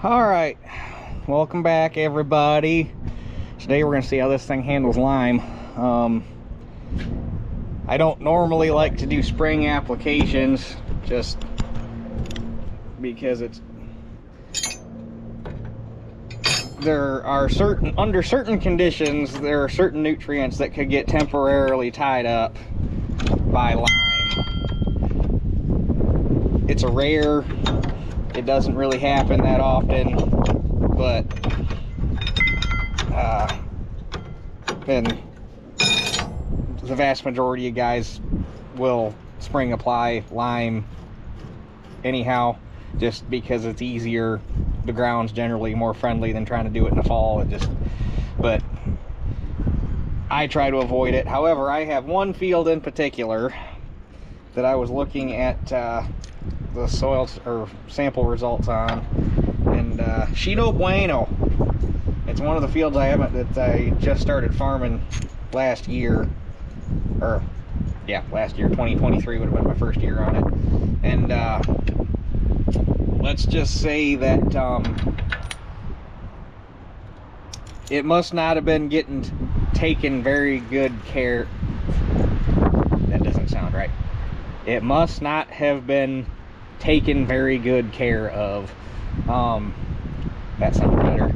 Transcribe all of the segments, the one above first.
Alright, welcome back everybody. Today we're going to see how this thing handles lime. I don't normally like to do spring applications just because there are under certain conditions there are certain nutrients that could get temporarily tied up by lime. It's a rare, it doesn't really happen that often, but and the vast majority of guys will spring apply lime anyhow, just because it's easier. The ground's generally more friendly than trying to do it in the fall. But I try to avoid it. However, I have one field in particular that I was looking at the soil or sample results on, and Shido Bueno. It's one of the fields that I just started farming last year, or yeah, last year. 2023 would have been my first year on it, and let's just say that it must not have been getting taken very good care. That doesn't sound right. It must not have been taken very good care of. That sounds better.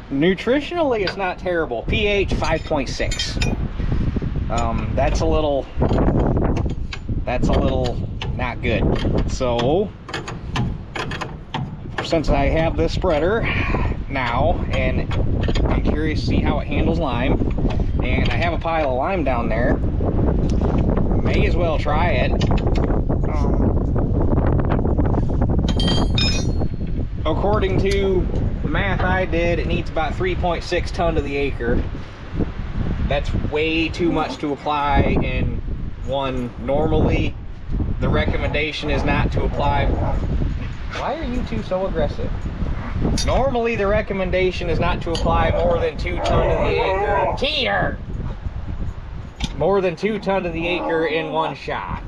Nutritionally, it's not terrible. pH 5.6. That's a little not good. So since I have this spreader now and I'm curious to see how it handles lime, and I have a pile of lime down there, may as well try it. According to the math I did, it needs about 3.6 ton to the acre. That's way too much to apply in one. Normally the recommendation is not to apply. Why are you two so aggressive? Normally the recommendation is not to apply more than 2 ton to the acre. Here! More than 2 ton to the acre in one shot.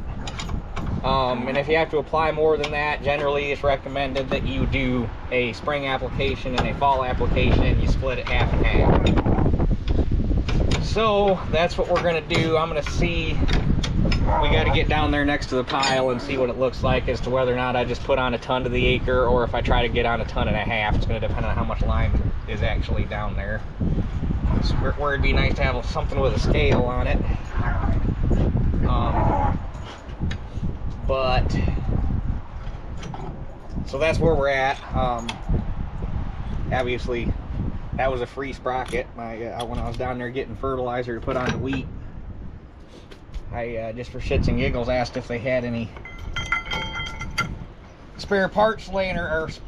And if you have to apply more than that, generally it's recommended that you do a spring application and a fall application, and you split it half and half. So that's what we're going to do. I'm going to see, we got to get down there next to the pile and see what it looks like as to whether or not I just put on a ton to the acre, or if I try to get on a ton and a half. It's going to depend on how much lime is actually down there. So where it'd be nice to have something with a scale on it. But so that's where we're at. Obviously that was a free sprocket. When I was down there getting fertilizer to put on the wheat, I just for shits and giggles asked if they had any spare parts laying around,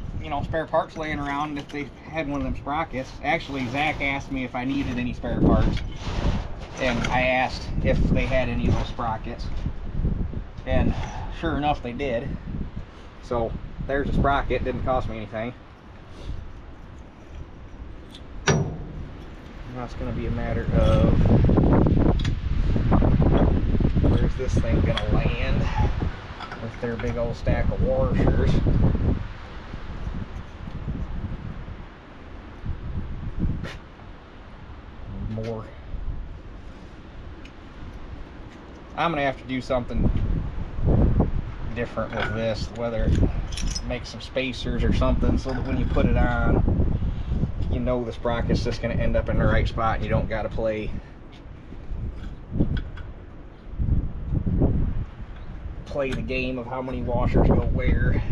if they had one of them sprockets. Actually, Zach asked me if I needed any spare parts, and I asked if they had any of those sprockets, and sure enough they did. So there's a sprocket, didn't cost me anything. Now it's going to be a matter of where's this thing going to land with their big old stack of washers. More. I'm going to have to do something different with this, whether make some spacers or something, so that when you put it on, you know the sprocket's just going to end up in the right spot and you don't got to play the game of how many washers go where.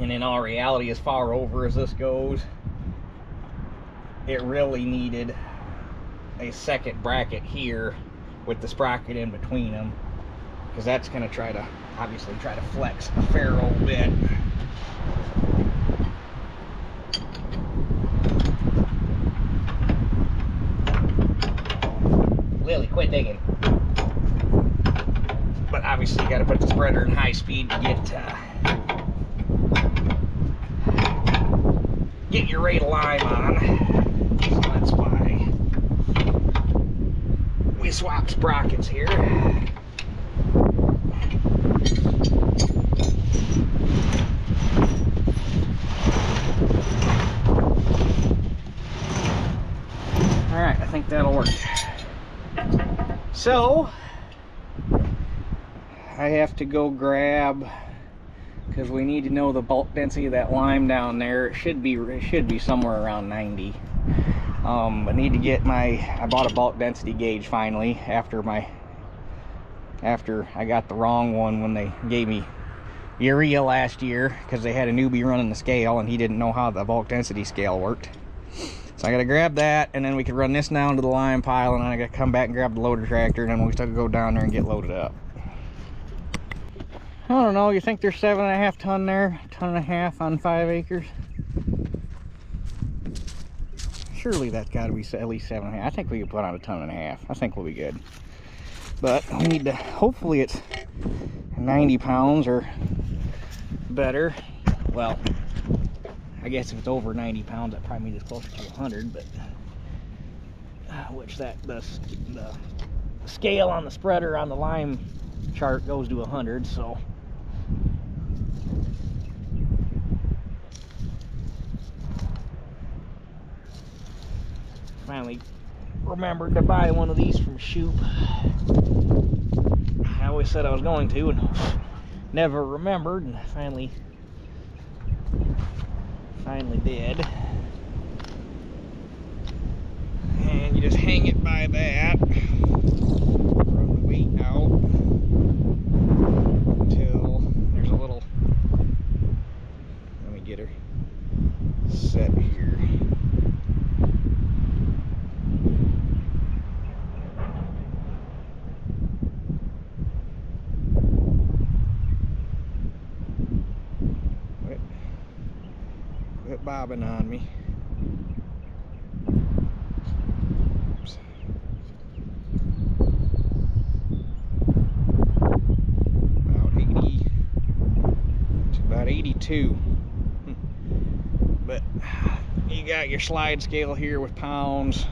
And in all reality, as far over as this goes, it really needed a second bracket here with the sprocket in between them, because that's going to obviously try to flex a fair old bit. Lily, quit digging. But obviously you got to put the spreader in high speed to get your rate of lime on. So that's why we swap sprockets here. Alright, I think that'll work. So, I have to go grab, because we need to know the bulk density of that lime down there. It should be somewhere around 90. I need to get I bought a bulk density gauge finally after I got the wrong one when they gave me urea last year, because they had a newbie running the scale and he didn't know how the bulk density scale worked. So I gotta grab that, and then we can run this down to the lime pile, and then I gotta come back and grab the loader tractor, and then we still go down there and get loaded up. I don't know, you think there's 7.5 ton there? 1.5 ton on 5 acres? Surely that's gotta be at least 7.5. I think we could put on 1.5 tons. I think we'll be good. But we need to, hopefully it's 90 pounds or better. Well, I guess if it's over 90 pounds, that probably means it's closer to 100, but which the scale on the spreader on the lime chart goes to 100, so finally remembered to buy one of these from Shoop. I always said I was going to and never remembered, and finally did. And you just hang it by that, run the weight out until there's a little, let me get her set here. Quit bobbing on me. Oops. About 82. But you got your slide scale here with pounds,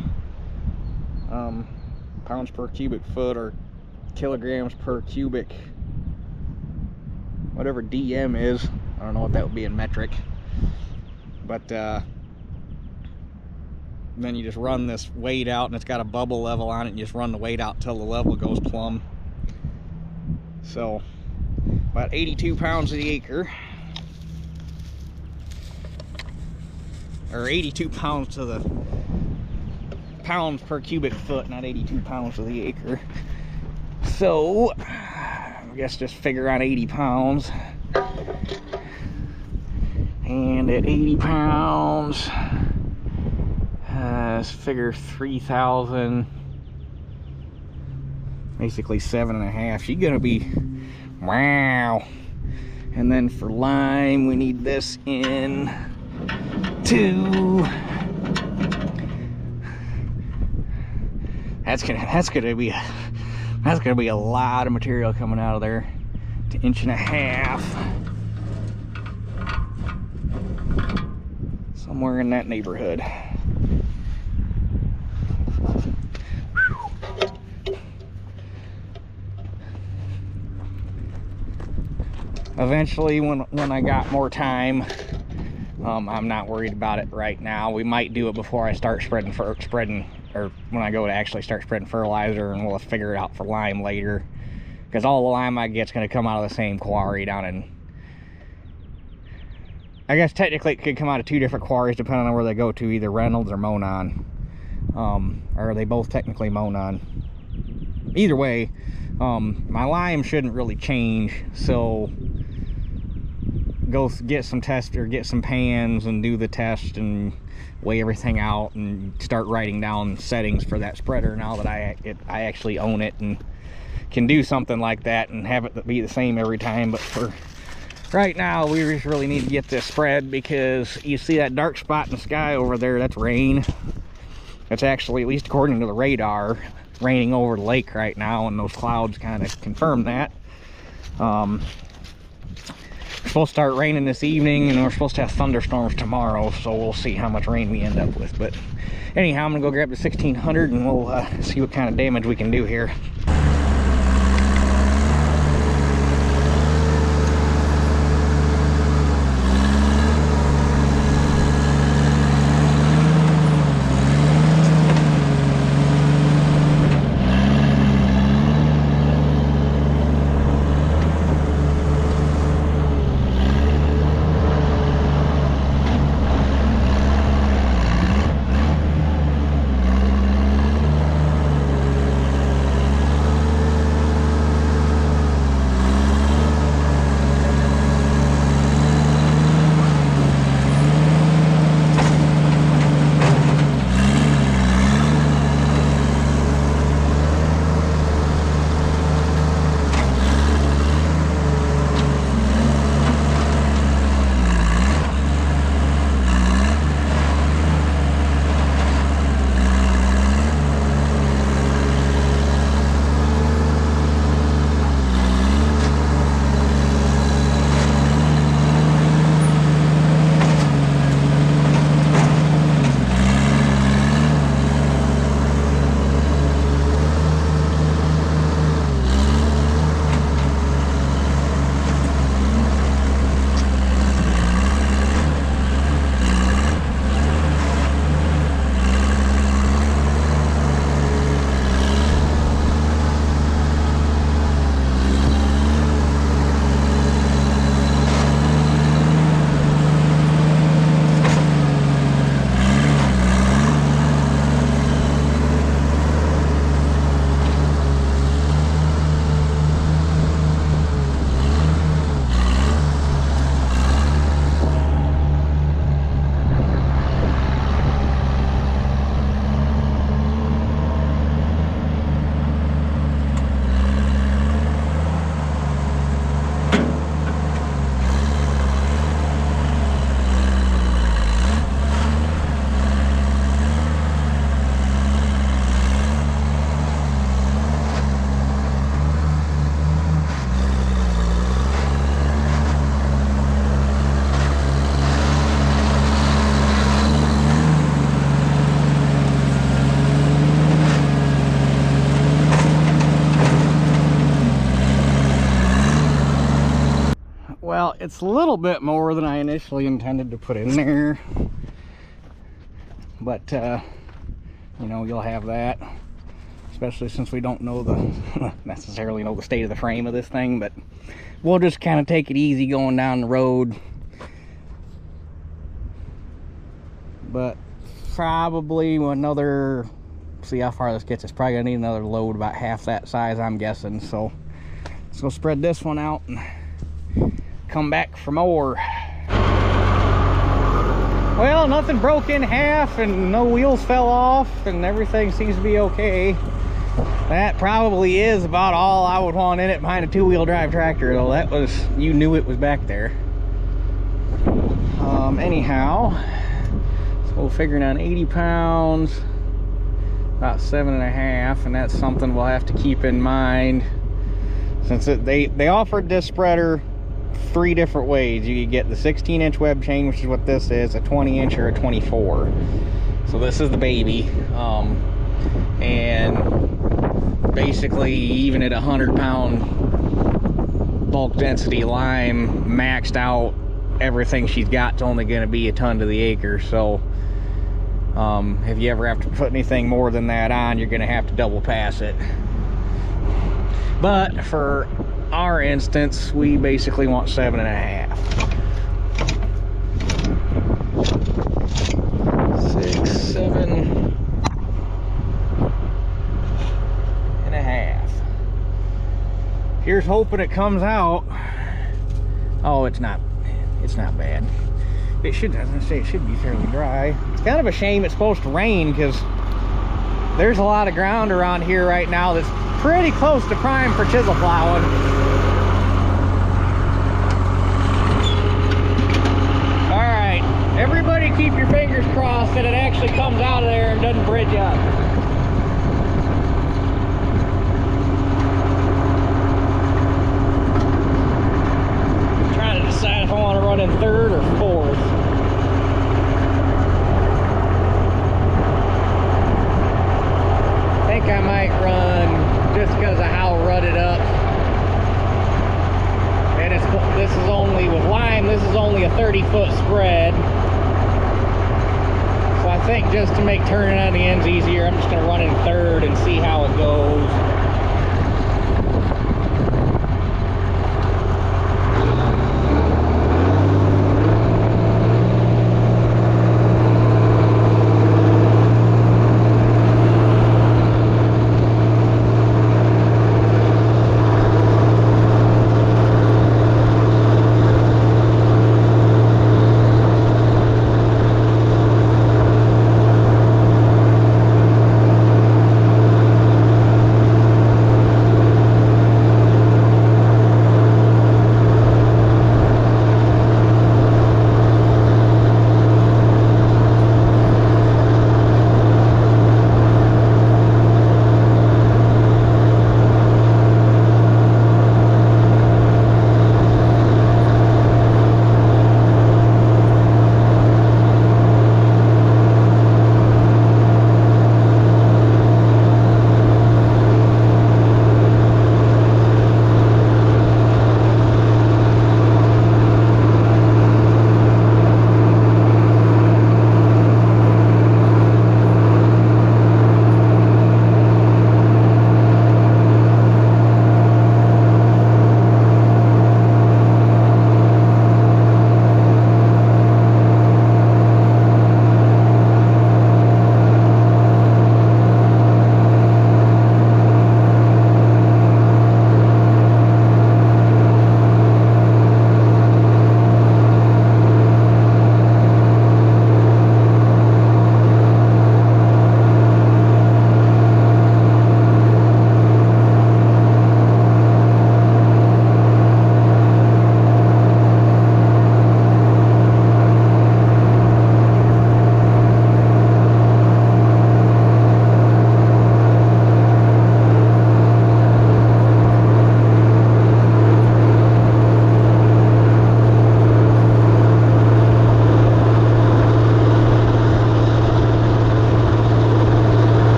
pounds per cubic foot, or kilograms per cubic, whatever DM is. I don't know what that would be in metric. But then you just run this weight out, and it's got a bubble level on it, and you just run the weight out till the level goes plumb. So about 82 pounds to the acre, or 82 pounds to the pounds per cubic foot, not 82 pounds to the acre. So I guess just figure out 80 pounds. And at 80 pounds, let's figure 3,000, basically 7.5. She's gonna be, wow. And then for lime, we need this in two. That's gonna be a lot of material coming out of there. To 1.5 inches. Somewhere in that neighborhood. Eventually, when I got more time, I'm not worried about it right now. We might do it before I start spreading, or when I go to actually start spreading fertilizer, and we'll figure it out for lime later. Because all the lime I get's going to come out of the same quarry down in, I guess technically it could come out of 2 different quarries depending on where they go to, either Reynolds or Monon. Or they both technically Monon. Either way, my lime shouldn't really change, so go get some tests or get some pans and do the test and weigh everything out and start writing down settings for that spreader now that I actually own it and can do something like that and have it be the same every time. But for right now, we just really need to get this spread, because you see that dark spot in the sky over there, that's rain. It's actually, at least according to the radar, raining over the lake right now, and those clouds kind of confirm that. supposed to start raining this evening, and we're supposed to have thunderstorms tomorrow, so we'll see how much rain we end up with. But anyhow, I'm gonna go grab the 1600 and we'll see what kind of damage we can do here. Well, it's a little bit more than I initially intended to put in there, but you know, you'll have that, especially since we don't know the necessarily know the state of the frame of this thing. But we'll just kind of take it easy going down the road. But probably another, see how far this gets, it's probably gonna need another load about half that size, I'm guessing. So let's go spread this one out and come back for more. Well, nothing broke in half and no wheels fell off and everything seems to be okay. That probably is about all I would want in it behind a two-wheel drive tractor, though. That was, you knew it was back there. Anyhow, so figuring on 80 pounds, about 7.5, and that's something we'll have to keep in mind, since they offered this spreader 3 different ways. You could get the 16-inch web chain, which is what this is, a 20-inch or a 24. So this is the baby, and basically even at 100-pound bulk density lime, maxed out, everything she's got's only going to be a ton to the acre. So if you ever have to put anything more than that on, you're going to have to double pass it. But for our instance, we basically want 7.5. 6, 7.5. Here's hoping it comes out. Oh, it's not bad. It should, as I say, it should be fairly dry. It's kind of a shame it's supposed to rain, because there's a lot of ground around here right now that's pretty close to prime for chisel plowing. All right, everybody keep your fingers crossed that it actually comes out of there and doesn't bridge up. I'm trying to decide running third or fourth. I think I might run just because of how rutted up. And this is only, with lime, this is only a 30-foot spread. So I think just to make turning on the ends easier, I'm just going to run in third and see how it goes.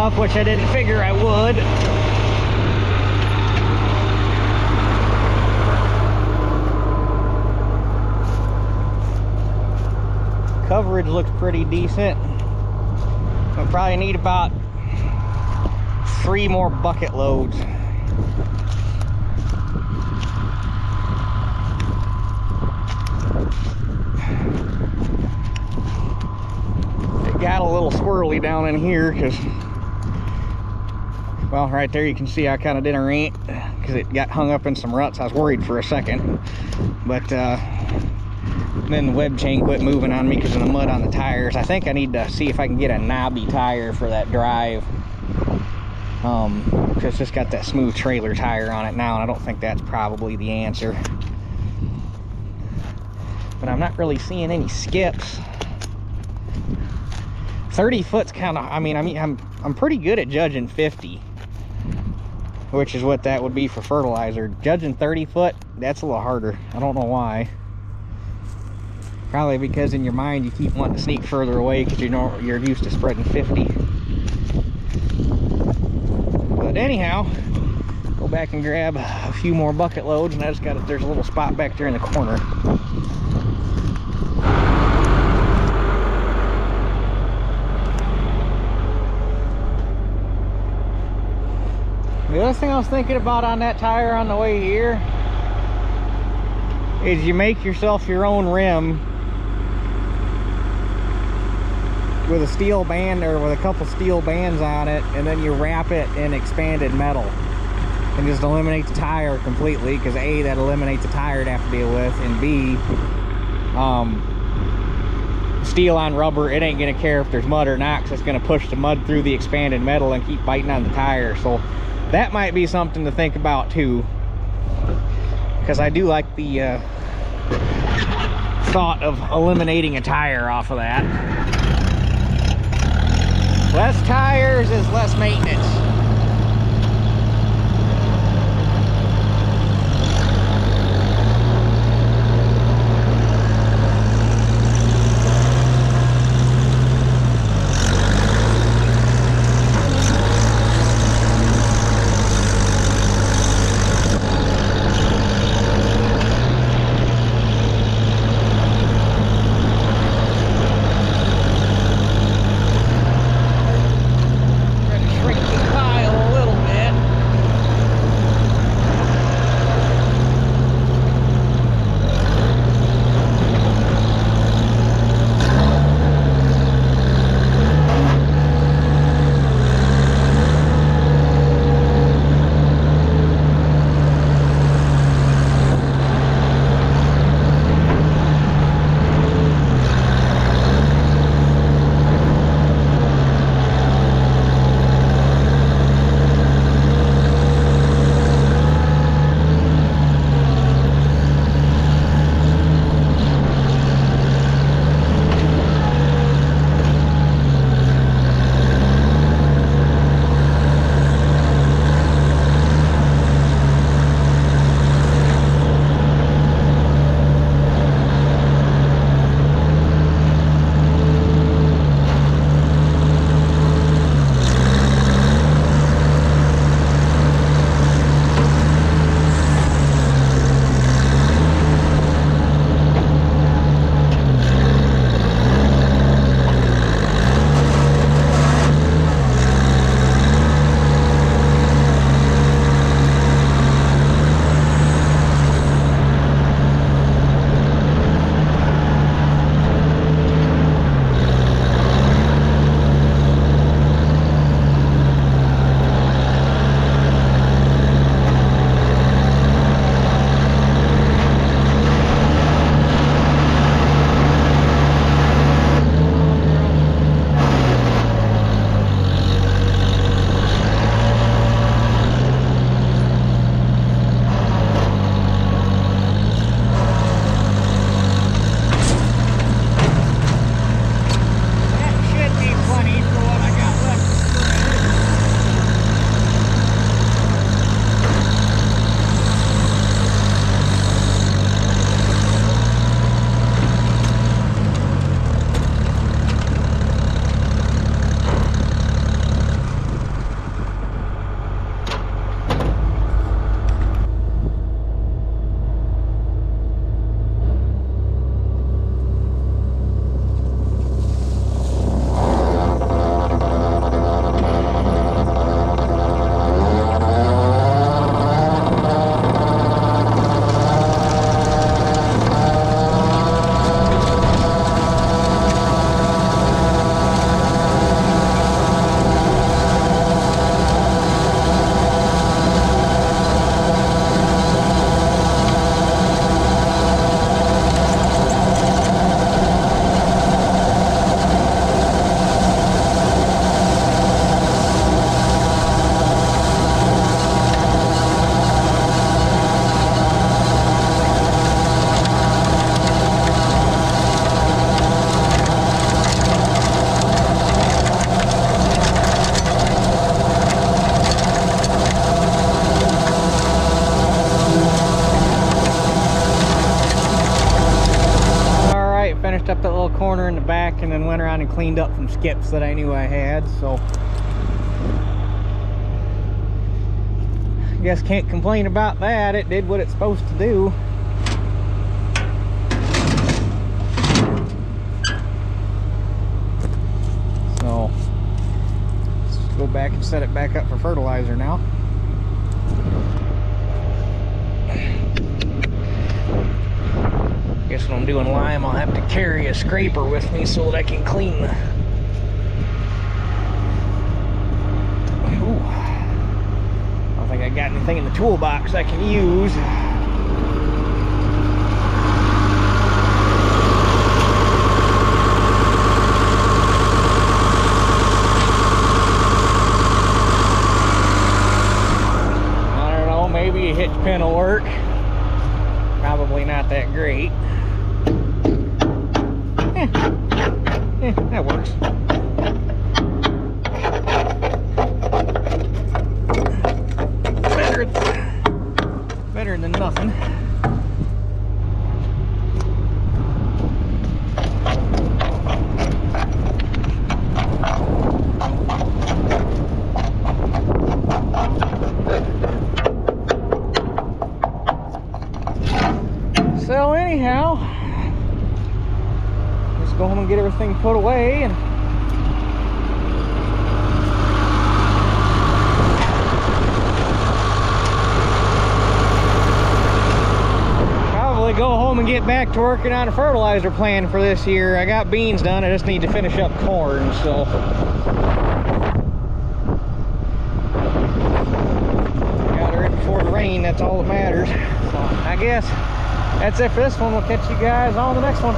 enough, which I didn't figure I would. Coverage looks pretty decent. I'll probably need about 3 more bucket loads. got a little swirly down in here because, well, right there you can see I kind of did a rant because it got hung up in some ruts. I was worried for a second, but then the web chain quit moving on me because of the mud on the tires. I think I need to see if I can get a knobby tire for that drive, because it's just got that smooth trailer tire on it now, and I don't think that's probably the answer. But I'm not really seeing any skips. 30 foot's kind of, I mean, I'm pretty good at judging 50, which is what that would be for fertilizer. Judging 30 foot, that's a little harder. I don't know why. Probably because in your mind you keep wanting to sneak further away because you know you're used to spreading 50. But anyhow, go back and grab a few more bucket loads, and I just got there's a little spot back there in the corner. The other thing I was thinking about on that tire on the way here is you make yourself your own rim with a steel band or with a couple steel bands on it, and then you wrap it in expanded metal and just eliminate the tire completely, because A, that eliminates the tire to have to deal with, and B, steel on rubber, it ain't gonna care if there's mud or not, because it's gonna push the mud through the expanded metal and keep biting on the tire. So that might be something to think about too, because I do like the thought of eliminating a tire off of that. Less tires is less maintenance. Shrink the corner in the back, and then went around and cleaned up some skips that I knew I had, so I guess can't complain about that. It did what it's supposed to do. So let's go back and set it back up for fertilizer now. Guess when I'm doing lime, I'll have to carry a scraper with me so that I can clean the... Ooh. I don't think I got anything in the toolbox I can use. I don't know, maybe a hitch pin will work. Probably not that great. That works. Better than nothing. So anyhow, let's go home and get everything put away, and probably go home and get back to working on a fertilizer plan for this year. I got beans done, I just need to finish up corn, so got it ready before the rain, that's all that matters. So I guess that's it for this one. We'll catch you guys on the next one.